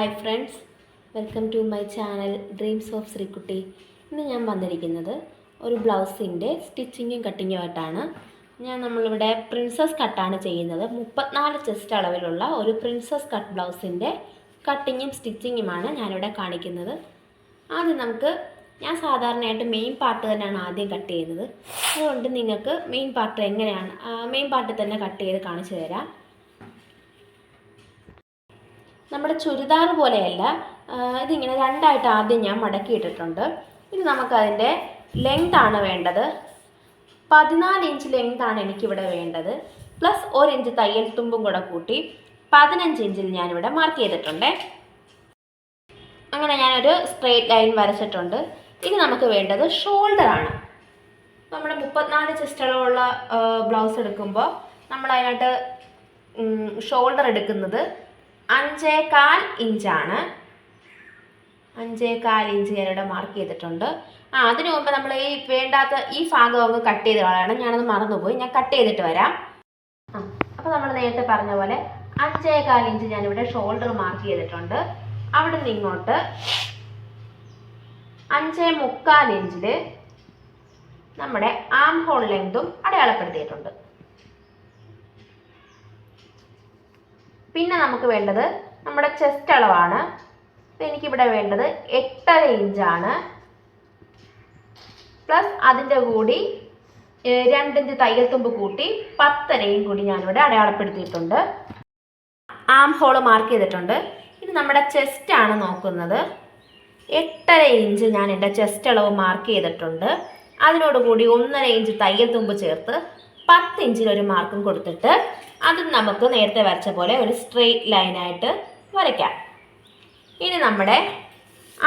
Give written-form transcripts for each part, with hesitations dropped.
Hi friends, welcome to my channel dreams of Sreekutty. ഇന്ന് ഞാൻ വന്നിരിക്കുന്നത് ഒരു ബ്ലൗസിൻ്റെ സ്റ്റിച്ചിങ്ങും കട്ടിങ്ങും ആയിട്ടാണ്. നമ്മളിവിടെ പ്രിൻസസ് കട്ടാണ് ചെയ്യുന്നത്. 34 ചെസ്റ്റ് അളവിലുള്ള ഒരു പ്രിൻസസ് കട്ട് ബ്ലൗസിൻ്റെ കട്ടിങ്ങും സ്റ്റിച്ചിങ്ങുമാണ് ഞാനിവിടെ കാണിക്കുന്നത്. ആദ്യം ഞാൻ സാധാരണയായിട്ട് മെയിൻ പാർട്ട് തന്നെയാണ് ആദ്യം കട്ട് ചെയ്യുന്നത്. അതുകൊണ്ട് നിങ്ങൾക്ക് മെയിൻ പാർട്ട് തന്നെ കട്ട് ചെയ്ത് കാണിച്ചു തരാം. നമ്മുടെ ചുരിദാർ പോലെയല്ല, ഇതിങ്ങനെ രണ്ടായിട്ട് ആദ്യം ഞാൻ മടക്കിയിട്ടിട്ടുണ്ട്. ഇനി നമുക്കതിൻ്റെ ലെങ്താണ് വേണ്ടത്. 14 ഇഞ്ച് ലെങ്താണ് എനിക്കിവിടെ വേണ്ടത്. പ്ലസ് 1 ഇഞ്ച് തയ്യൽ തുമ്പും കൂടെ കൂട്ടി 15 ഇഞ്ചിൽ ഞാനിവിടെ മാർക്ക് ചെയ്തിട്ടുണ്ട്. അങ്ങനെ ഞാനൊരു സ്ട്രെയിറ്റ് ലൈൻ വരച്ചിട്ടുണ്ട്. ഇനി നമുക്ക് വേണ്ടത് ഷോൾഡറാണ്. നമ്മുടെ 34 ചെസ്റ്റ് അളവുള്ള ബ്ലൗസ് എടുക്കുമ്പോൾ നമ്മളതിനായിട്ട് ഷോൾഡർ എടുക്കുന്നത് 5.25 ഇഞ്ചാണ്. 5.25 ഇഞ്ച് ഞാനിവിടെ മാർക്ക് ചെയ്തിട്ടുണ്ട്. അതിനു മുമ്പ് നമ്മൾ ഈ ഭാഗം അങ്ങ് കട്ട് ചെയ്ത് കളയണം. ഞാനത് മറന്നുപോയി, ഞാൻ കട്ട് ചെയ്തിട്ട് വരാം. അപ്പോൾ നമ്മൾ നേരത്തെ പറഞ്ഞ പോലെ 5.25 ഇഞ്ച് ഞാനിവിടെ ഷോൾഡർ മാർക്ക് ചെയ്തിട്ടുണ്ട്. അവിടെ നിന്ന് ഇങ്ങോട്ട് 5.25 ഇഞ്ചിൽ നമ്മുടെ ആം ഹോൾ ലെങ്തും അടയാളപ്പെടുത്തിയിട്ടുണ്ട്. പിന്നെ നമുക്ക് വേണ്ടത് നമ്മുടെ ചെസ്റ്റ് അളവാണ്. എനിക്കിവിടെ വേണ്ടത് 8.5 ഇഞ്ചാണ്. പ്ലസ് അതിൻ്റെ കൂടി 2 ഇഞ്ച് തയ്യൽ തുമ്പ് കൂട്ടി 10.5 കൂടി ഞാനിവിടെ അടയാളപ്പെടുത്തിയിട്ടുണ്ട്. ആം ഹോൾ മാർക്ക് ചെയ്തിട്ടുണ്ട്. ഇത് നമ്മുടെ ചെസ്റ്റാണ് നോക്കുന്നത്. 8.5 ഇഞ്ച് ഞാൻ എൻ്റെ ചെസ്റ്റ് അളവ് മാർക്ക് ചെയ്തിട്ടുണ്ട്. അതിനോടുകൂടി 1.5 ഇഞ്ച് തയ്യൽ തുമ്പ് ചേർത്ത് 10 ഇഞ്ചിലൊരു മാർക്കും കൊടുത്തിട്ട് അത് നമുക്ക് നേരത്തെ വരച്ച പോലെ ഒരു സ്ട്രെയിറ്റ് ലൈനായിട്ട് വരയ്ക്കാം. ഇനി നമ്മുടെ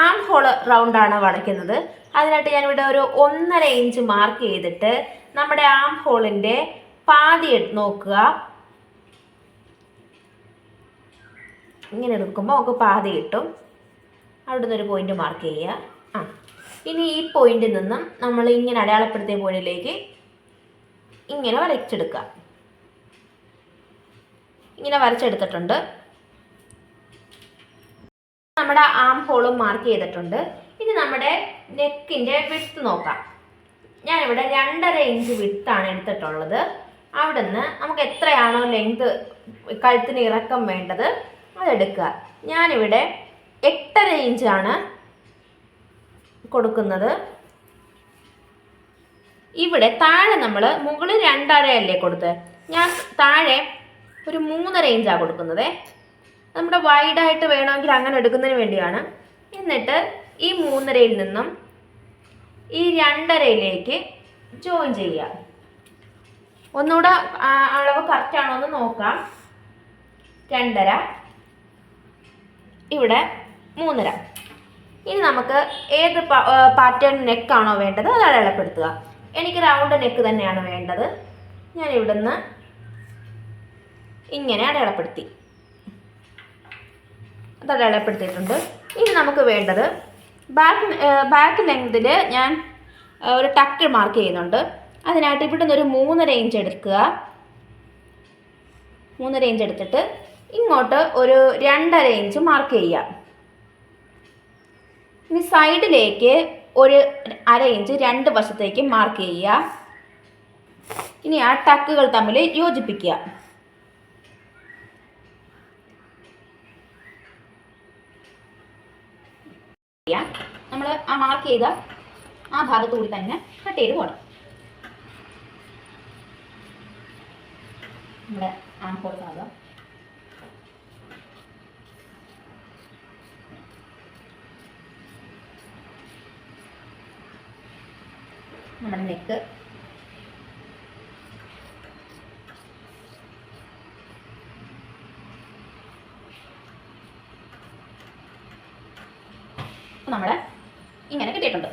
ആം ഹോള് റൗണ്ടാണ് വരയ്ക്കുന്നത്. അതിനായിട്ട് ഞാനിവിടെ ഒരു 1.5 ഇഞ്ച് മാർക്ക് ചെയ്തിട്ട് നമ്മുടെ ആം ഹോളിൻ്റെ പാതി നോക്കുക. ഇങ്ങനെ എടുക്കുമ്പോൾ നമുക്ക് പാതി കിട്ടും. അവിടെ നിന്നൊരു പോയിന്റ് മാർക്ക് ചെയ്യുക. ഇനി ഈ പോയിന്റിൽ നിന്നും നമ്മൾ ഇങ്ങനെ അടയാളപ്പെടുത്തിയ പോയിന്റിലേക്ക് ഇങ്ങനെ വരച്ചെടുക്കുക. ഇങ്ങനെ വരച്ചെടുത്തിട്ടുണ്ട്. നമ്മുടെ ആം ഹോളും മാർക്ക് ചെയ്തിട്ടുണ്ട്. ഇനി നമ്മുടെ നെക്കിൻ്റെ വിഡ്ത്ത് നോക്കാം. ഞാനിവിടെ 2.5 ഇഞ്ച് വിഡ്ത്താണ് എടുത്തിട്ടുള്ളത്. അവിടെ നിന്ന് നമുക്ക് എത്രയാണോ ലെങ്ത് കഴുത്തിന് ഇറക്കം വേണ്ടത് അതെടുക്കുക. ഞാനിവിടെ 8.5 ഇഞ്ചാണ് കൊടുക്കുന്നത്. ഇവിടെ താഴെ നമ്മൾ മുകളിൽ 2.5 അല്ലേ കൊടുത്തത്, ഞാൻ താഴെ ഒരു 3.5 ഇഞ്ചാണ് കൊടുക്കുന്നത്. നമ്മുടെ വൈഡായിട്ട് വേണമെങ്കിൽ അങ്ങനെ എടുക്കുന്നതിന് വേണ്ടിയാണ്. എന്നിട്ട് ഈ 3.5യിൽ നിന്നും ഈ 2.5യിലേക്ക് ജോയിൻ ചെയ്യുക. ഒന്നുകൂടെ അളവ് കറക്റ്റാണോ എന്ന് നോക്കാം. 2.5, ഇവിടെ 3.5. ഇനി നമുക്ക് ഏത് പാറ്റേൺ നെക്കാണോ വേണ്ടത് അത് അടയാളപ്പെടുത്തുക. എനിക്ക് റൗണ്ട് നെക്ക് തന്നെയാണ് വേണ്ടത്. ഞാൻ ഇവിടുന്ന് ഇങ്ങനെ അടയാളപ്പെടുത്തി, അത് അടയാളപ്പെടുത്തിയിട്ടുണ്ട്. ഇനി നമുക്ക് വേണ്ടത് ബാക്ക് ലെങ്തിൽ ഞാൻ ഒരു ടക്ക് മാർക്ക് ചെയ്യുന്നുണ്ട്. അതിനായിട്ട് ഇവിടുന്ന് ഒരു 3.5 ഇഞ്ച് എടുക്കുക. 3.5 ഇഞ്ച് എടുത്തിട്ട് ഇങ്ങോട്ട് ഒരു 2.5 ഇഞ്ച് മാർക്ക് ചെയ്യുക. ഇനി സൈഡിലേക്ക് ഒരു 1/2 ഇഞ്ച് 2 വശത്തേക്ക് മാർക്ക് ചെയ്യുക. ഇനി ആ ടക്കുകൾ തമ്മിൽ യോജിപ്പിക്കുക. നമ്മൾ ആ മാർക്ക് ചെയ്ത ആ ഭാഗത്തുകൂടി തന്നെ കട്ട് ചെയ്ത് പോകണം. നമ്മുടെ ആം ഹോൾ ഭാഗം നമ്മുടെ നെക്ക് നമ്മൾ ഇങ്ങനെ കിട്ടിയിട്ടുണ്ട്.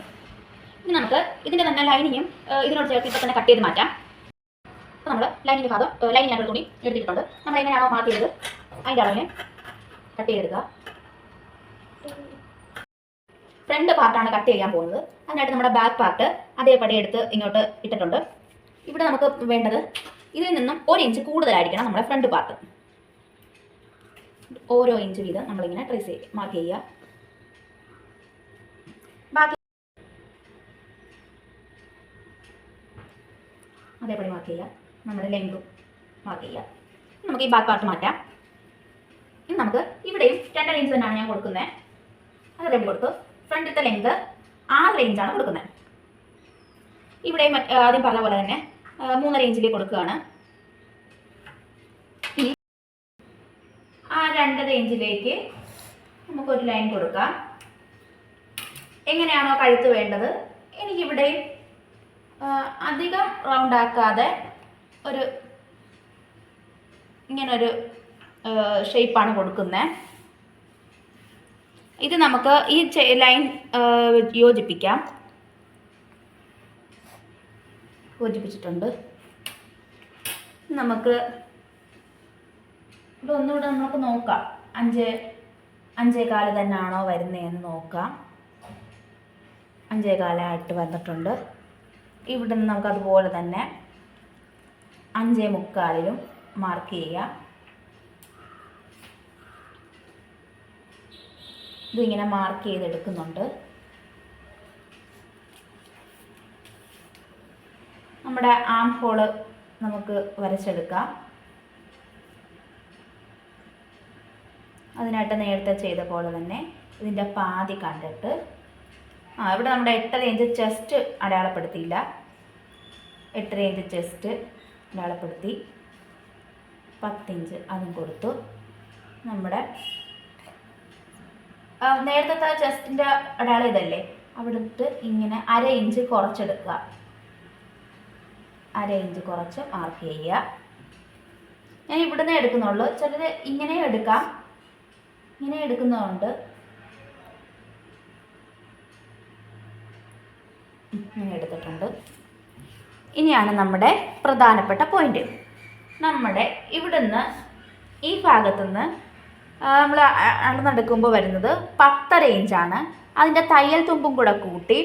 ഇനി നമുക്ക് ഇതിൻ്റെ തന്നെ ലൈനിങ്ങും ഇതിനോട് ചേർത്ത് ഇപ്പോൾ തന്നെ കട്ട് ചെയ്ത് മാറ്റാം. അപ്പോൾ നമ്മൾ ലൈനിൻ്റെ ഭാഗം ലൈനിങ് കൂടി എടുത്തിട്ടുണ്ട്. നമ്മൾ എങ്ങനെയാണോ മാർക്ക് ചെയ്തത് അതിൻ്റെ അളവിനെ കട്ട് ചെയ്തെടുക്കുക. ഫ്രണ്ട് പാർട്ടാണ് കട്ട് ചെയ്യാൻ പോകുന്നത്. അതിനായിട്ട് നമ്മുടെ ബാക്ക് പാർട്ട് അതേപടി എടുത്ത് ഇങ്ങോട്ട് ഇട്ടിട്ടുണ്ട്. ഇവിടെ നമുക്ക് വേണ്ടത് ഇതിൽ നിന്നും 1 ഇഞ്ച് കൂടുതലായിരിക്കണം നമ്മുടെ ഫ്രണ്ട് പാർട്ട്. ഓരോ ഇഞ്ച് വീതം നമ്മളിങ്ങനെ മാർക്ക് ചെയ്യുക. ബാക്കി അതേപോലെ മാർക്ക് ചെയ്യുക. നമ്മുടെ ലെങ്തും മാർക്ക് ചെയ്യുക. നമുക്ക് ഈ ബാക്ക് പാർട്ട് മാറ്റാം. ഇനി നമുക്ക് ഇവിടെയും 2.5 ഇഞ്ച് തന്നെയാണ് ഞാൻ കൊടുക്കുന്നത്. അതേപോലെ കൊടുത്തു. ഫ്രണ്ടിലത്തെ ലെങ്ത് 6 ഇഞ്ചാണ് കൊടുക്കുന്നത്. ഇവിടെയും ആദ്യം പറഞ്ഞ പോലെ തന്നെ 3.5 ഇഞ്ചിൽ കൊടുക്കുകയാണ്. ഇനി ആ 2.5 ഇഞ്ചിലേക്ക് നമുക്കൊരു ലൈൻ കൊടുക്കാം. എങ്ങനെയാണോ കഴുത്ത് വേണ്ടത്, എനിക്കിവിടെ അധികം റൗണ്ട് ആക്കാതെ ഇങ്ങനൊരു ഷേപ്പാണ് കൊടുക്കുന്നത്. ഇത് നമുക്ക് ഈ ലൈൻ യോജിപ്പിച്ചിട്ടുണ്ട്. നമുക്ക് ഇതൊന്നുകൂടെ നമുക്ക് നോക്കാം. 5.25 തന്നെയാണോ വരുന്നതെന്ന് നോക്കാം. 5.25 വന്നിട്ടുണ്ട്. ഇവിടെ നിന്ന് നമുക്ക് അതുപോലെ തന്നെ 5.25 മാർക്ക് ചെയ്യാം. ഇതിങ്ങനെ മാർക്ക് ചെയ്തെടുക്കുന്നുണ്ട്. നമ്മുടെ ആം ഹോള് നമുക്ക് വരച്ചെടുക്കാം. അതിനായിട്ട് നേരത്തെ ചെയ്ത പോലെ തന്നെ ഇതിൻ്റെ പാതി കണ്ടിട്ട് ഇവിടെ നമ്മുടെ 8.5 ഇഞ്ച് ചെസ്റ്റ് അടയാളപ്പെടുത്തിയില്ല. 8.5 ഇഞ്ച് ചെസ്റ്റ് അടയാളപ്പെടുത്തി 10 ഇഞ്ച് അതും കൊടുത്തു. നമ്മുടെ നേരത്തെ ചെസ്റ്റിൻ്റെ അടയാളം ഇതല്ലേ, അവിടുത്തെ ഇങ്ങനെ 1/2 ഇഞ്ച് കുറച്ചെടുക്കുക. 1/2 ഇഞ്ച് കുറച്ച് മാർക്ക് ചെയ്യുക. ഞാൻ ഇവിടുന്ന് എടുക്കുന്നുള്ളൂ. ചിലത് ഇങ്ങനെ എടുക്കാം. ഇങ്ങനെ എടുക്കുന്നതുകൊണ്ട് ഇങ്ങനെ എടുത്തിട്ടുണ്ട്. ഇനിയാണ് നമ്മുടെ പ്രധാനപ്പെട്ട പോയിന്റ്. നമ്മുടെ ഇവിടുന്ന് ഈ ഭാഗത്തുനിന്ന് നമ്മൾ അളന്നെടുക്കുമ്പോൾ വരുന്നത് 10.5 ഇഞ്ചാണ്. അതിൻ്റെ തയ്യൽ തുമ്പും കൂടെ കൂട്ടി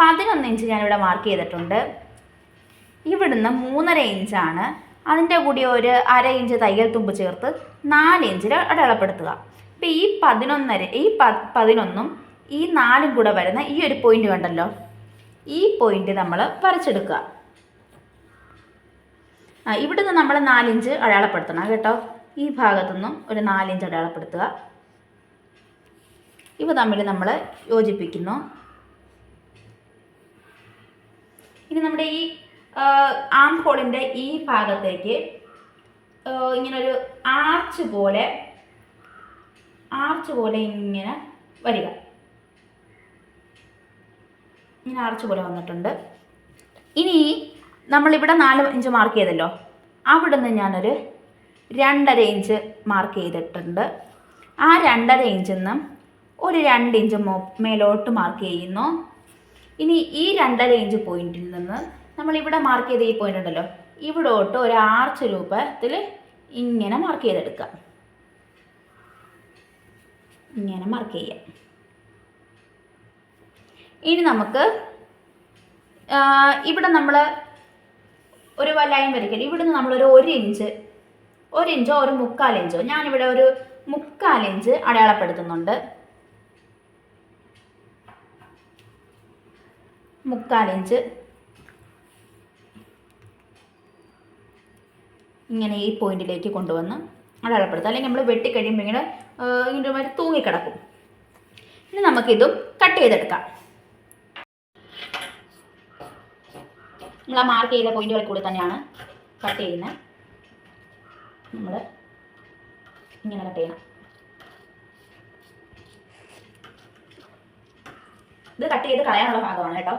11 ഇഞ്ച് ഞാനിവിടെ മാർക്ക് ചെയ്തിട്ടുണ്ട്. ഇവിടുന്ന് 3.5 ഇഞ്ചാണ്. അതിൻ്റെ കൂടി ഒരു 1/2 ഇഞ്ച് തയ്യൽ തുമ്പ് ചേർത്ത് 4 ഇഞ്ചിൽ അടയാളപ്പെടുത്തുക. അപ്പോൾ ഈ 11ഉം ഈ 4ഉം കൂടെ വരുന്ന ഈ ഒരു പോയിന്റ് കണ്ടല്ലോ, ഈ പോയിന്റ് നമ്മൾ വരച്ചെടുക്കുക. ഇവിടുന്ന് നമ്മൾ 4 ഇഞ്ച് അടയാളപ്പെടുത്തണം കേട്ടോ. ഈ ഭാഗത്തുനിന്നും ഒരു 4 ഇഞ്ച് അടയാളപ്പെടുത്തുക. ഇവ തമ്മിൽ നമ്മൾ യോജിപ്പിക്കുന്നു. ഇനി നമ്മുടെ ഈ ആം ഹോളിൻ്റെ ഈ ഭാഗത്തേക്ക് ഇങ്ങനൊരു ആർച്ച് പോലെ ഇങ്ങനെ വരിക. ഇങ്ങനെ ആർച്ച് പോലെ വന്നിട്ടുണ്ട്. ഇനി നമ്മളിവിടെ 4 ഇഞ്ച് മാർക്ക് ചെയ്തല്ലോ, അവിടുന്ന് ഞാനൊരു 2.5 ഇഞ്ച് മാർക്ക് ചെയ്തിട്ടുണ്ട്. ആ 2.5 ഇഞ്ചിൽ നിന്നും ഒരു 2 ഇഞ്ച് മേലോട്ട് മാർക്ക് ചെയ്യുന്നു. ഇനി ഈ 2.5 ഇഞ്ച് പോയിന്റിൽ നിന്ന് നമ്മളിവിടെ മാർക്ക് ചെയ്ത ഈ പോയിന്റ് ഉണ്ടല്ലോ, ഇവിടോട്ട് ഒരു ആർച്ച് രൂപത്തിൽ ഇങ്ങനെ മാർക്ക് ചെയ്തെടുക്കാം. ഇങ്ങനെ മാർക്ക് ചെയ്യാം. ഇനി നമുക്ക് ഇവിടെ നമ്മൾ ഒരു ലൈൻ വരയ്ക്കൽ. ഇവിടുന്ന് നമ്മളൊരു 1 ഇഞ്ചോ ഒരു 3/4 ഇഞ്ചോ, ഞാനിവിടെ ഒരു 3/4 ഇഞ്ച് അടയാളപ്പെടുത്തുന്നുണ്ട്. 3/4 ഇഞ്ച് ഇങ്ങനെ ഈ പോയിന്റിലേക്ക് കൊണ്ടുവന്ന് അടയാളപ്പെടുത്തുക. അല്ലെങ്കിൽ നമ്മൾ വെട്ടിക്കഴിയുമ്പോൾ ഇങ്ങനെ ഇങ്ങനെ തൂങ്ങിക്കിടക്കും. ഇനി നമുക്കിതും കട്ട് ചെയ്തെടുക്കാം. നമ്മൾ ആ മാർക്ക് ചെയ്ത പോയിന്റുകളിൽ കൂടി തന്നെയാണ് കട്ട് ചെയ്യുന്നത്. നമ്മൾ ഇങ്ങനെ കട്ട് ചെയ്യണം. ഇത് കട്ട് ചെയ്ത് കളയാനുള്ള ഭാഗമാണ് കേട്ടോ.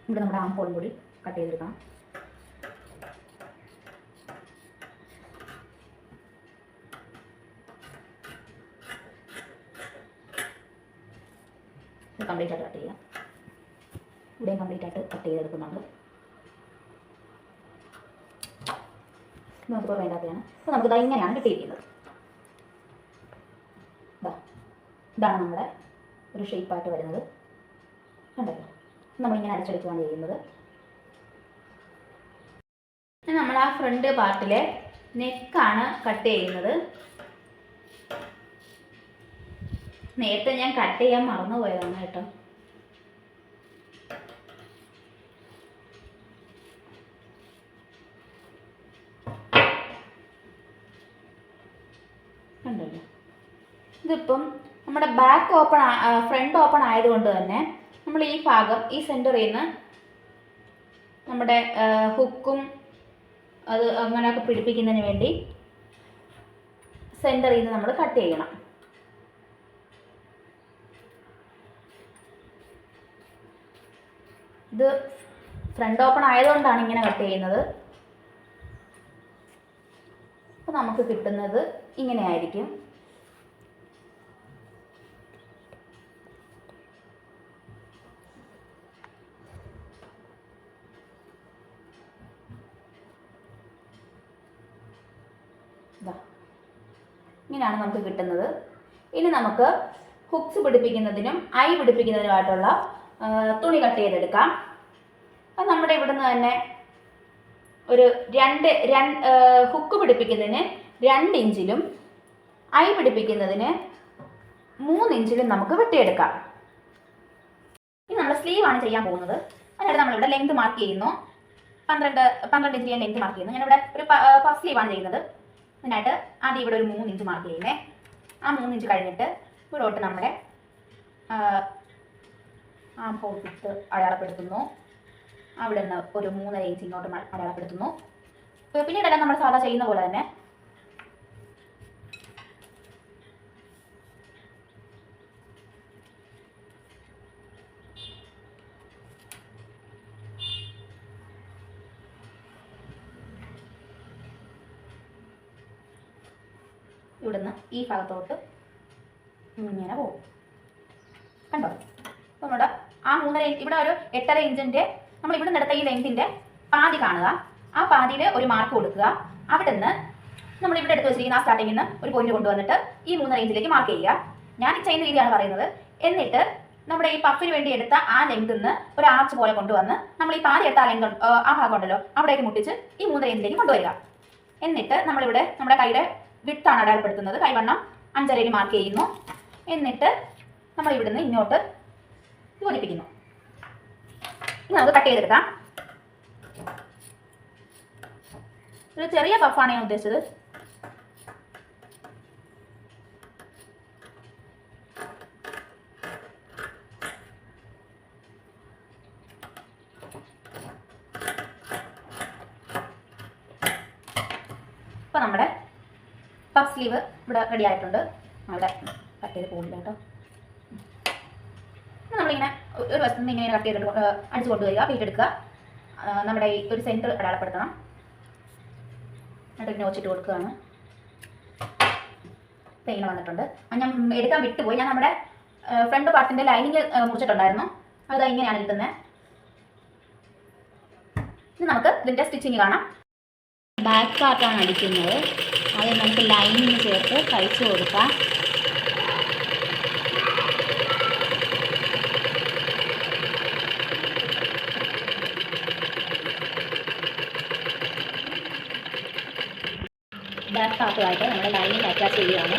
ഇവിടെ നമ്മുടെ ആം ഹോളും കൂടി കട്ട് ചെയ്തെടുക്കണം. കംപ്ലീറ്റ് ആയിട്ട് കട്ട് ചെയ്യാം. ഇവിടെയും കംപ്ലീറ്റ് ആയിട്ട് കട്ട് ചെയ്തെടുക്കുന്നുണ്ട്. നമുക്കിപ്പോൾ വേണ്ടാത്തതാണ്. അപ്പോൾ നമുക്കിത് ഇങ്ങനെയാണ് കിട്ടിയിരിക്കുന്നത്. ഇതാണ് നമ്മുടെ ഒരു ഷേപ്പായിട്ട് വരുന്നത്. കണ്ടല്ലോ. നമ്മളിങ്ങനെ അടിച്ചെടുക്കുകയാണ് ചെയ്യുന്നത്. നമ്മൾ ആ ഫ്രണ്ട് പാർട്ടിലെ നെക്കാണ് കട്ട് ചെയ്യുന്നത്. നേരത്തെ ഞാൻ കട്ട് ചെയ്യാൻ മറന്നുപോയതാണ് കേട്ടോ. കണ്ടല്ലോ. ഇതിപ്പം നമ്മുടെ ബാക്ക് ഓപ്പൺ ഫ്രണ്ട് ഓപ്പൺ ആയതുകൊണ്ട് തന്നെ നമ്മൾ ഈ ഭാഗം ഈ സെൻറ്ററിൽ നിന്ന് നമ്മുടെ ഹുക്കും അത് അങ്ങനെയൊക്കെ പിടിപ്പിക്കുന്നതിന് വേണ്ടി സെൻറ്ററിൽ നിന്ന് നമ്മൾ കട്ട് ചെയ്യണം. ഇത് ഫ്രണ്ട് ഓപ്പൺ ആയതുകൊണ്ടാണ് ഇങ്ങനെ കട്ട് ചെയ്യുന്നത്. അപ്പോൾ നമുക്ക് കിട്ടുന്നത് ഇങ്ങനെ ആയിരിക്കും. ഇങ്ങനെയാണ് നമുക്ക് കിട്ടുന്നത്. ഇനി നമുക്ക് ഹുക്സ് പിടിപ്പിക്കുന്നതിനും ഐ പിടിപ്പിക്കുന്നതിനുമായിട്ടുള്ള തുണി കട്ട് ചെയ്തെടുക്കാം. അപ്പം നമ്മുടെ ഇവിടുന്ന് തന്നെ ഒരു ഹുക്ക് പിടിപ്പിക്കുന്നതിന് 2 ഇഞ്ചിലും ഐ പിടിപ്പിക്കുന്നതിന് 3 ഇഞ്ചിലും നമുക്ക് വെട്ടിയെടുക്കാം. ഇനി നമ്മൾ സ്ലീവാണ് ചെയ്യാൻ പോകുന്നത്. അതിനായിട്ട് നമ്മളിവിടെ ലെങ്ത് മാർക്ക് ചെയ്യുന്നു. 12 ഇഞ്ച് ഞാൻ ലെങ്ത് മാർക്ക് ചെയ്യുന്നു. ഞാനിവിടെ ഒരു പഫ് സ്ലീവാണ് ചെയ്യുന്നത്. അതിനായിട്ട് ആദ്യം ഇവിടെ ഒരു 3 ഇഞ്ച് മാർക്ക് ചെയ്യുന്നേ. ആ 3 ഇഞ്ച് കഴിഞ്ഞിട്ട് ഇവിടോട്ട് നമ്മുടെ ആം ഹോൾ വിട്ട് അടയാളപ്പെടുത്തുന്നു. അവിടെ നിന്ന് ഒരു 3.5 ഇഞ്ച് ഇങ്ങോട്ട് അടയാളപ്പെടുത്തുന്നു. പിന്നീടെല്ലാം നമ്മൾ സാധാ ചെയ്യുന്ന പോലെ തന്നെ ഇവിടുന്ന് ഈ ഭാഗത്തോട്ട് ഇങ്ങനെ പോകും. കണ്ടോ? അപ്പോൾ നമ്മുടെ ആ 3.5 ഇവിടെ ഒരു 8.5 ഇഞ്ചിൻ്റെ നമ്മൾ ഇവിടെ എടുത്ത ഈ ലെങ്തിൻ്റെ പാതി കാണുക. ആ പാതിയിൽ ഒരു മാർക്ക് കൊടുക്കുക. അവിടെ നിന്ന് നമ്മൾ ഇവിടെ എടുത്ത് വെച്ചിരിക്കുന്ന ആ സ്റ്റാർട്ടിങ്ങിൽ നിന്ന് ഒരു പോയിന്റ് കൊണ്ടുവന്നിട്ട് ഈ 3.5 ഇഞ്ചിലേക്ക് മാർക്ക് ചെയ്യുക. ഞാൻ ചെയ്യുന്ന രീതിയാണ് പറയുന്നത്. എന്നിട്ട് നമ്മുടെ ഈ പഫിന് വേണ്ടി എടുത്ത ആ ലെങ്തിൽ നിന്ന് ഒരു ആർച്ച് പോലെ കൊണ്ടുവന്ന് നമ്മൾ ഈ പാതി എടുത്ത ആ ലെങ്ത് ആ ഭാഗം ഉണ്ടല്ലോ അവിടേക്ക് മുട്ടിച്ച് ഈ 3.5 ഇഞ്ചിലേക്ക് കൊണ്ടുവരിക. എന്നിട്ട് നമ്മളിവിടെ നമ്മുടെ കൈയുടെ വിട്ടാണ് അടയാളപ്പെടുത്തുന്നത്. കൈവണ്ണം 5.5 മാർക്ക് ചെയ്യുന്നു. എന്നിട്ട് നമ്മൾ ഇവിടുന്ന് ഇങ്ങോട്ട് യോജിപ്പിക്കുന്നു. ഇനി നമുക്ക് കട്ട് ചെയ്തെടുക്കാം. ഒരു ചെറിയ പഫാണ് ഞാൻ ഉദ്ദേശിച്ചത്. ഇപ്പം നമ്മുടെ പഫ് സ്ലീവ് ഇവിടെ റെഡി ആയിട്ടുണ്ട്. അവിടെ കട്ട് ചെയ്ത് പോകുന്നില്ല കേട്ടോ. നമ്മളിങ്ങനെ ഒരു വശത്ത് നിന്ന് ഇങ്ങനെ കട്ട് ചെയ്തിട്ട് അടിച്ച് കൊണ്ടുവരിക. പ്ലീറ്റ് എടുക്കുക. നമ്മുടെ ഈ ഒരു സെൻറ്റർ അടയാളപ്പെടുത്തണം. എന്നിട്ട് ഇങ്ങനെ വെച്ചിട്ട് കൊടുക്കുകയാണ്. ഇങ്ങനെ വന്നിട്ടുണ്ട്. ഞാൻ എടുക്കാൻ വിട്ടുപോയി. ഞാൻ നമ്മുടെ ഫ്രണ്ട് പാർട്ടിൻ്റെ ലൈനിങ് മുറിച്ചിട്ടുണ്ടായിരുന്നു. അത് ഇങ്ങനെയാണ് കിട്ടുന്നത്. ഇനി നമുക്ക് ഇതിൻ്റെ സ്റ്റിച്ചിങ് കാണാം. ബാക്ക് പാർട്ടാണ് അടിക്കുന്നത്. അത് നമുക്ക് ലൈനിങ് ചേർത്ത് തയ്ച്ച് കൊടുക്കാം. ബാക്ക് പാർട്ടുമായിട്ട് നമ്മൾ ലൈനിങ് അറ്റാച്ച് ചെയ്യുകയാണ്.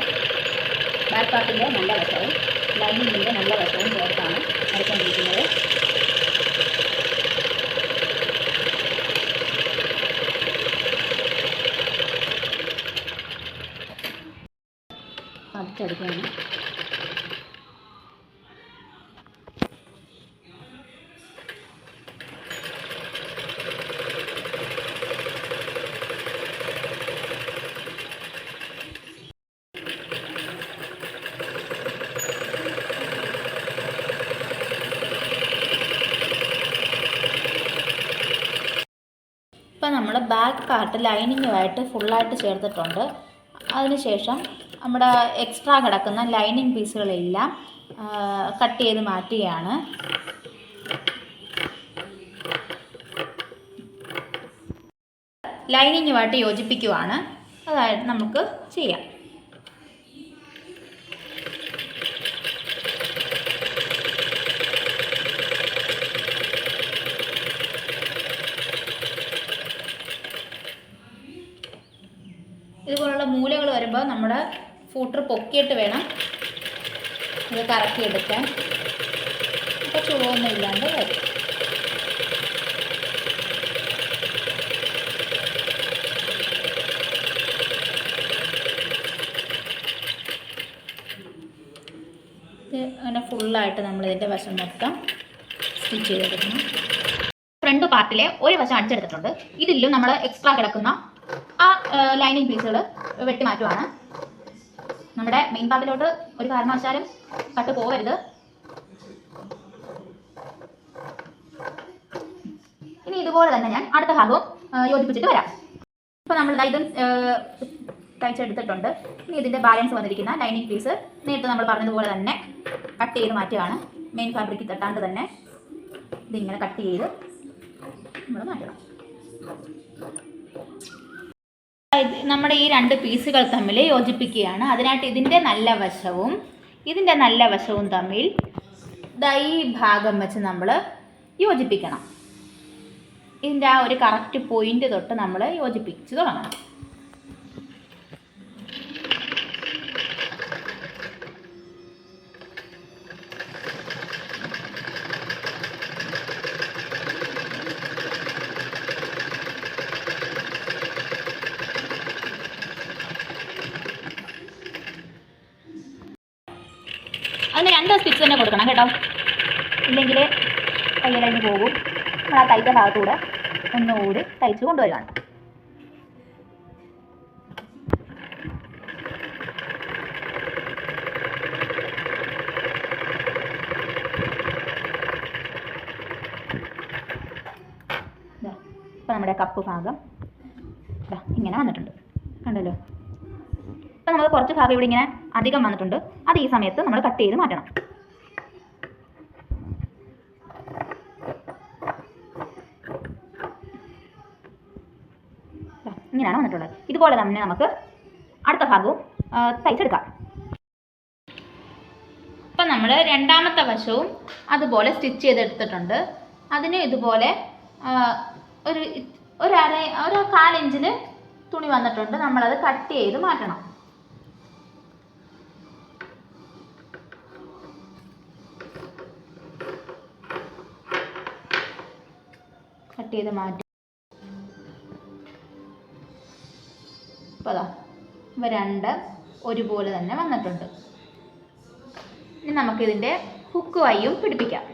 ബാക്ക് പാർട്ടിൻ്റെ നല്ല വശവും ലൈനിങ്ങിൻ്റെ നല്ല വശവും ചേർത്താണ് അടിച്ചുകൊണ്ടിരിക്കുന്നത്. അടിച്ചെടുക്കുകയാണ്. ഇപ്പം നമ്മൾ ബാക്ക് പാർട്ട് ലൈനിങ്ങുമായിട്ട് ഫുള്ളായിട്ട് ചേർത്തിട്ടുണ്ട്. അതിനുശേഷം നമ്മുടെ എക്സ്ട്രാ കിടക്കുന്ന ലൈനിങ് പീസുകളെല്ലാം കട്ട് ചെയ്ത് മാറ്റുകയാണ്. ലൈനിങ്ങുമായിട്ട് യോജിപ്പിക്കുവാണ്. അതായത് നമുക്ക് ചെയ്യാം. ഇതുപോലുള്ള മൂലകൾ വരുമ്പോൾ നമ്മുടെ ഫൂട്ടർ പൊക്കിയിട്ട് വേണം ഇത് കറക്കിയെടുക്കാൻ. അപ്പോൾ ചുവൊന്നും ഇല്ലാണ്ട് വരും. അങ്ങനെ ഫുള്ളായിട്ട് നമ്മളിതിൻ്റെ വശം മൊത്തം സ്റ്റിച്ച് ചെയ്തെടുക്കണം. ഫ്രണ്ട് പാർട്ടിലെ ഒരു വശം അടിച്ചെടുത്തിട്ടുണ്ട്. ഇതിലും നമ്മൾ എക്സ്ട്രാ കിടക്കുന്ന ആ ലൈനിങ് പീസുകൾ വെട്ടി മാറ്റുവാണ്. നമ്മുടെ മെയിൻ പാർട്ടിലോട്ട് ഒരു കാരണവശാലും കട്ട് പോകരുത്. ഇനി ഇതുപോലെ തന്നെ ഞാൻ അടുത്ത ഭാഗവും യോജിപ്പിച്ചിട്ട് വരാം. ഇപ്പോൾ നമ്മൾ ഇതും തയ്ച്ചെടുത്തിട്ടുണ്ട്. ഇനി ഇതിൻ്റെ ബാലൻസ് വന്നിരിക്കുന്ന ലൈനിങ് പീസ് നേരത്തെ നമ്മൾ പറഞ്ഞതുപോലെ തന്നെ കട്ട് ചെയ്ത് മാറ്റുകയാണ്. മെയിൻ ഫാബ്രിക്കിൽ തട്ടാണ്ട് തന്നെ ഇതിങ്ങനെ കട്ട് ചെയ്ത് നമ്മൾ മാറ്റണം. നമ്മുടെ ഈ രണ്ട് പീസുകൾ തമ്മിൽ യോജിപ്പിക്കുകയാണ്. അതിനായിട്ട് ഇതിൻ്റെ നല്ല വശവും ഇതിൻ്റെ നല്ല വശവും തമ്മിൽ ഈ ഭാഗം വെച്ച് നമ്മൾ യോജിപ്പിക്കണം. ഇതിൻ്റെ ആ ഒരു കറക്റ്റ് പോയിന്റ് തൊട്ട് നമ്മൾ യോജിപ്പിച്ച് തുടങ്ങണം. അതിന് 2 സ്റ്റിച്ച് തന്നെ കൊടുക്കണം കേട്ടോ, ഇല്ലെങ്കിൽ കയ്യിലഞ്ഞ് പോകും. നമ്മൾ ആ തയ്ച്ച ഭാഗത്തൂടെ ഒന്നുകൂടി തയ്ച്ച് കൊണ്ടുവരികയാണ്. ഇപ്പം നമ്മുടെ കപ്പ് ഭാഗം ഇങ്ങനെ വന്നിട്ടുണ്ട്, കണ്ടല്ലോ. ഇപ്പം നമുക്ക് കുറച്ച് ഭാഗം ഇവിടെ ഇങ്ങനെ അധികം വന്നിട്ടുണ്ട്. അത് ഈ സമയത്ത് നമ്മൾ കട്ട് ചെയ്ത് മാറ്റണം. ഇങ്ങനെയാണ് വന്നിട്ടുള്ളത്. ഇതുപോലെ തന്നെ നമുക്ക് അടുത്ത ഭാഗവും തയ്ച്ചെടുക്കാം. ഇപ്പം നമ്മൾ രണ്ടാമത്തെ വശവും അതുപോലെ സ്റ്റിച്ച് ചെയ്തെടുത്തിട്ടുണ്ട്. അതിന് ഇതുപോലെ ഒരു 1/4 ഇഞ്ചിൽ തുണി വന്നിട്ടുണ്ട്. നമ്മളത് കട്ട് ചെയ്ത് മാറ്റണം. കട്ട് ചെയ്ത് മാറ്റി അപ്പോൾ ഇവ രണ്ട് ഒരുപോലെ തന്നെ വന്നിട്ടുണ്ട്. ഇനി നമുക്കിതിൻ്റെ ഹുക്ക് വൈയും പിടിപ്പിക്കാം.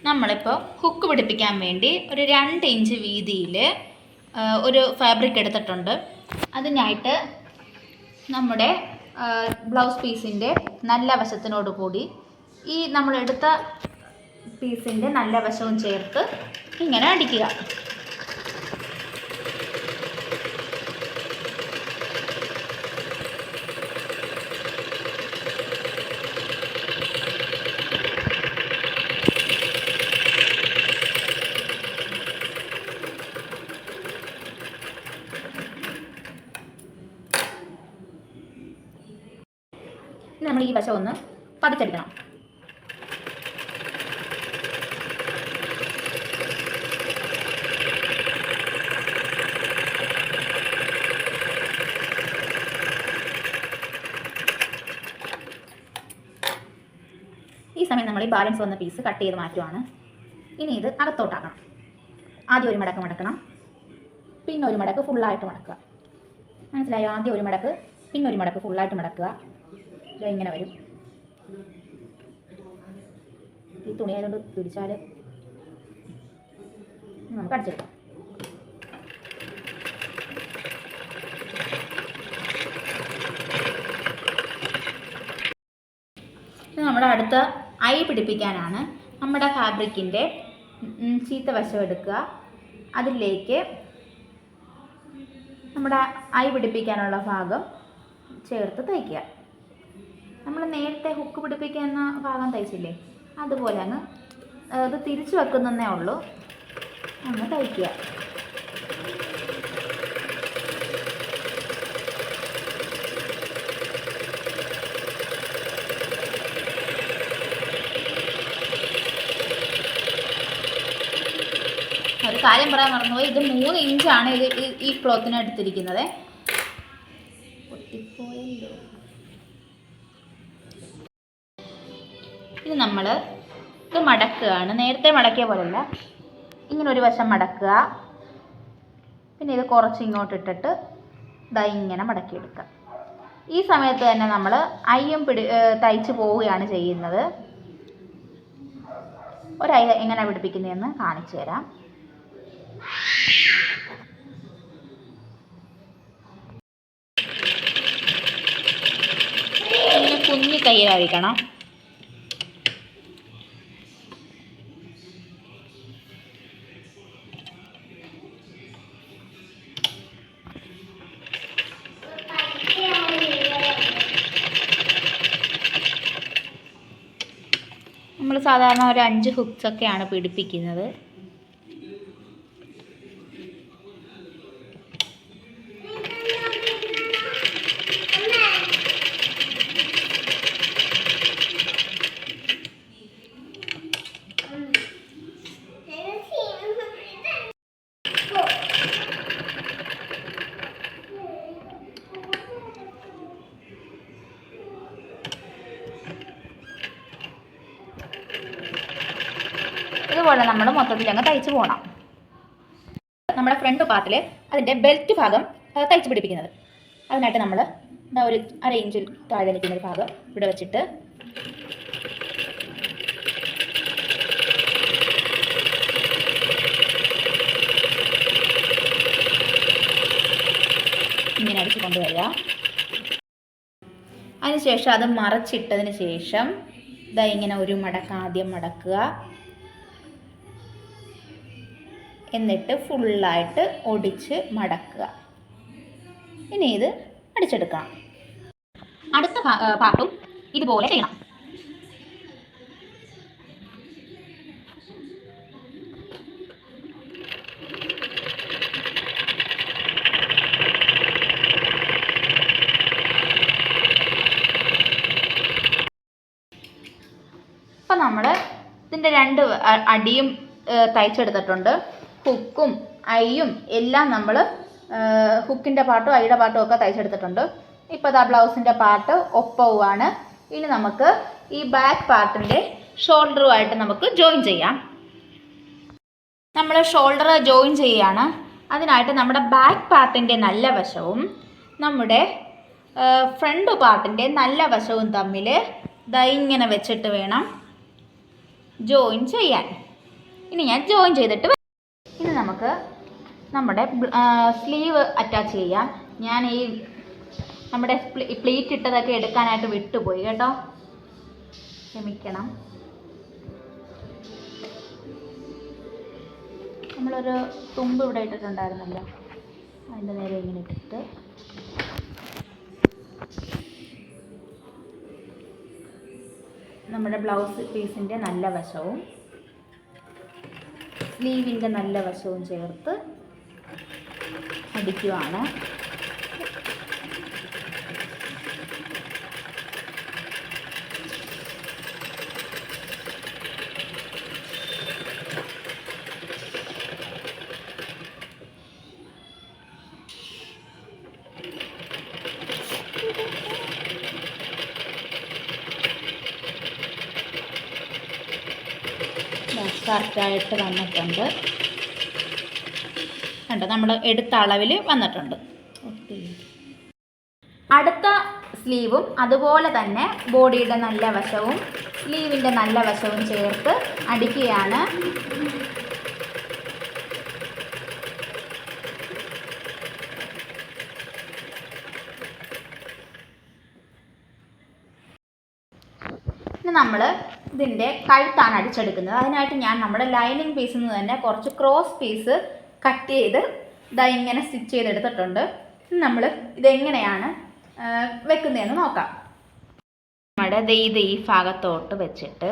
നമ്മളിപ്പോൾ ഹുക്ക് പിടിപ്പിക്കാൻ വേണ്ടി ഒരു 2 ഇഞ്ച് വീതിയിൽ ഒരു ഫാബ്രിക് എടുത്തിട്ടുണ്ട്. അതിനായിട്ട് നമ്മുടെ ബ്ലൗസ് പീസിൻ്റെ നല്ല വശത്തിനോട് കൂടി ഈ നമ്മളെടുത്ത പീസിൻ്റെ നല്ല വശവും ചേർത്ത് ഇങ്ങനെ അടിക്കുക. നമ്മൾ ഈ വശം ഒന്ന് പതിച്ചെടുക്കണം. ഈ സമയം നമ്മൾ ഈ ബാലൻസ് വന്ന പീസ് കട്ട് ചെയ്ത് മാറ്റുവാണ്. ഇനി ഇത് അകത്തോട്ടാക്കണം. ആദ്യം ഒരു മടക്ക് മടക്കണം, പിന്നെ ഒരു മടക്ക് ഫുള്ളായിട്ട് മടക്കുക. മനസ്സിലായോ? ആദ്യം ഒരു മടക്ക്, പിന്നെ ഒരു മടക്ക് ഫുള്ളായിട്ട് മടക്കുക. ഇങ്ങനെ വരും. ഈ തുണി ആയതുകൊണ്ട് പിടിച്ചാൽ നമുക്ക് അടിച്ചെടുക്കാം. നമ്മുടെ അടുത്ത ഐ പിടിപ്പിക്കാനാണ്. നമ്മുടെ ഫാബ്രിക്കിൻ്റെ ചീത്ത വശം എടുക്കുക, അതിലേക്ക് നമ്മുടെ ഐ പിടിപ്പിക്കാനുള്ള ഭാഗം ചേർത്ത് തയ്ക്കുക. നമ്മൾ നേരത്തെ ഹുക്ക് പിടിപ്പിക്കുന്ന ഭാഗം തയ്ച്ചില്ലേ, അതുപോലെ അങ്ങ് അത് തിരിച്ചു വെക്കുന്നതേ ഉള്ളൂ, അങ്ങ് തയ്ക്കുക. ഒരു കാര്യം പറയാൻ മറന്നുപോയി, ഇത് 3 ഇഞ്ചാണ് ഈ ക്ലോത്തിന് എടുത്തിരിക്കുന്നത്. പൊട്ടിപ്പോയല്ലോ. ഇത് നമ്മൾ ഇത് മടക്കുകയാണ്. നേരത്തെ മടക്കിയ പോലെയല്ല, ഇങ്ങനെ ഒരു വശം മടക്കുക, പിന്നെ ഇത് കുറച്ച് ഇങ്ങോട്ട് ഇട്ടിട്ട് ഇതാ ഇങ്ങനെ മടക്കിയെടുക്കുക. ഈ സമയത്ത് തന്നെ നമ്മൾ അയ്യം തയ്ച്ച് പോവുകയാണ് ചെയ്യുന്നത്. ഒരൈ എങ്ങനെ പിടിപ്പിക്കുന്നതെന്ന് കാണിച്ചു തരാം. ഇങ്ങനെ കുഞ്ഞു കയ്യിലായിരിക്കണം. നമ്മൾ സാധാരണ ഒരു 5 ഹുക്സൊക്കെയാണ് പിടിപ്പിക്കുന്നത്. ഇതുപോലെ നമ്മൾ മൊത്തത്തിൽ അങ്ങ് തയ്ച്ച് പോകണം. നമ്മുടെ ഫ്രണ്ട് പാർട്ടിൽ അതിൻ്റെ ബെൽറ്റ് ഭാഗം തയ്ച്ച് പിടിപ്പിക്കുന്നത്. അതിനായിട്ട് നമ്മൾ ഒരു 1/2 ഇഞ്ചിൽ താഴെ നിൽക്കുന്ന ഒരു ഭാഗം ഇവിടെ വെച്ചിട്ട് ഇങ്ങനെ അടിച്ച് കൊണ്ടുവരിക. അതിനുശേഷം അത് മറച്ചിട്ടതിന് ശേഷം ഇതാ ഇങ്ങനെ ഒരു ആദ്യം മടക്കുക, എന്നിട്ട് ഫുള്ളായിട്ട് ഒടിച്ച് മടക്കുക. ഇനി ഇത് അടിച്ചെടുക്കണം. അടുത്ത പാർട്ടും ഇതുപോലെ ചെയ്യണം. അപ്പം നമ്മൾ ഇതിൻ്റെ 2 അടിയും തയ്ച്ചെടുത്തിട്ടുണ്ട്. ഹുക്കും ഐയും എല്ലാം നമ്മൾ ഹുക്കിൻ്റെ പാർട്ടും ഐയുടെ പാർട്ടും ഒക്കെ തയ്ച്ചെടുത്തിട്ടുണ്ട്. ഇപ്പോൾ ഇതാ ബ്ലൗസിൻ്റെ പാർട്ട് ഒപ്പവുമാണ്. ഇനി നമുക്ക് ഈ ബാക്ക് പാർട്ടിൻ്റെ ഷോൾഡറുമായിട്ട് നമുക്ക് ജോയിൻ ചെയ്യാം. നമ്മൾ ഷോൾഡർ ജോയിൻ ചെയ്യുകയാണ്. അതിനായിട്ട് നമ്മുടെ ബാക്ക് പാർട്ടിൻ്റെ നല്ല വശവും നമ്മുടെ ഫ്രണ്ട് പാർട്ടിൻ്റെ നല്ല വശവും തമ്മിൽ ദാ ഇങ്ങനെ വെച്ചിട്ട് വേണം ജോയിൻ ചെയ്യാൻ. ഇനി ഞാൻ ജോയിൻ ചെയ്തിട്ട് ഇനി നമുക്ക് നമ്മുടെ സ്ലീവ് അറ്റാച്ച് ചെയ്യാം. ഞാൻ ഈ നമ്മുടെ പ്ലീറ്റ് ഇട്ടതൊക്കെ എടുക്കാനായിട്ട് വിട്ടുപോയി കേട്ടോ, ക്ഷമിക്കണം. നമ്മളൊരു തുമ്പ് ഇവിടെ ഇട്ടിട്ടുണ്ടായിരുന്നല്ലോ, അതിൻ്റെ നേരെ ഇങ്ങനെ ഇട്ടിട്ട് നമ്മുടെ ബ്ലൗസ് പീസിൻ്റെ നല്ല വശവും സ്ലീവിൻ്റെ നല്ല വശവും ചേർത്ത് അടിക്കുവാണ്. കറക്റ്റായിട്ട് വന്നിട്ടുണ്ട് കണ്ടോ, നമ്മൾ എടുത്ത അളവിൽ വന്നിട്ടുണ്ട്. അടുത്ത സ്ലീവും അതുപോലെ തന്നെ ബോഡിയുടെ നല്ല വശവും സ്ലീവിൻ്റെ നല്ല വശവും ചേർത്ത് അടിക്കുകയാണ്. ഇനി നമ്മൾ ഇതിൻ്റെ കഴുത്താണ് അടിച്ചെടുക്കുന്നത്. അതിനായിട്ട് ഞാൻ നമ്മുടെ ലൈനിങ് പീസിൽ നിന്ന് തന്നെ കുറച്ച് ക്രോസ് പീസ് കട്ട് ചെയ്ത് ഇതാ ഇങ്ങനെ സ്റ്റിച്ച് ചെയ്തെടുത്തിട്ടുണ്ട്. നമ്മൾ ഇതെങ്ങനെയാണ് വെക്കുന്നതെന്ന് നോക്കാം. നമ്മുടെ ഇത് ഈ ഭാഗത്തോട്ട് വെച്ചിട്ട്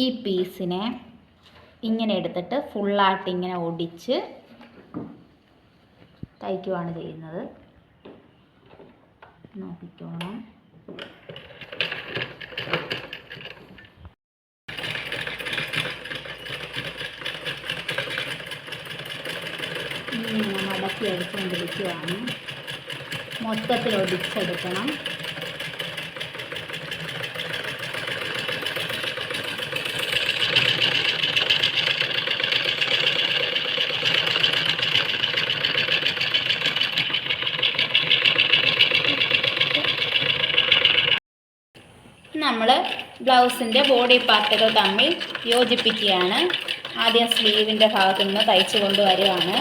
ഈ പീസിനെ ഇങ്ങനെ എടുത്തിട്ട് ഫുള്ളായിട്ട് ഇങ്ങനെ ഒടിച്ച് തയ്ക്കുവാണ് ചെയ്യുന്നത്. നോക്കിക്കോണം. ഇങ്ങനെ മടക്കി എടുത്തുകൊണ്ടിരിക്കുകയാണ്. മൊത്തത്തിൽ ഒടിച്ചെടുക്കണം. നമ്മൾ ബ്ലൗസിൻ്റെ ബോഡി പാർട്ടുകൾ തമ്മിൽ യോജിപ്പിക്കുകയാണ്. ആദ്യം സ്ലീവിൻ്റെ ഭാഗത്തു നിന്ന് തയ്ച്ചു കൊണ്ടുവരികയാണ്.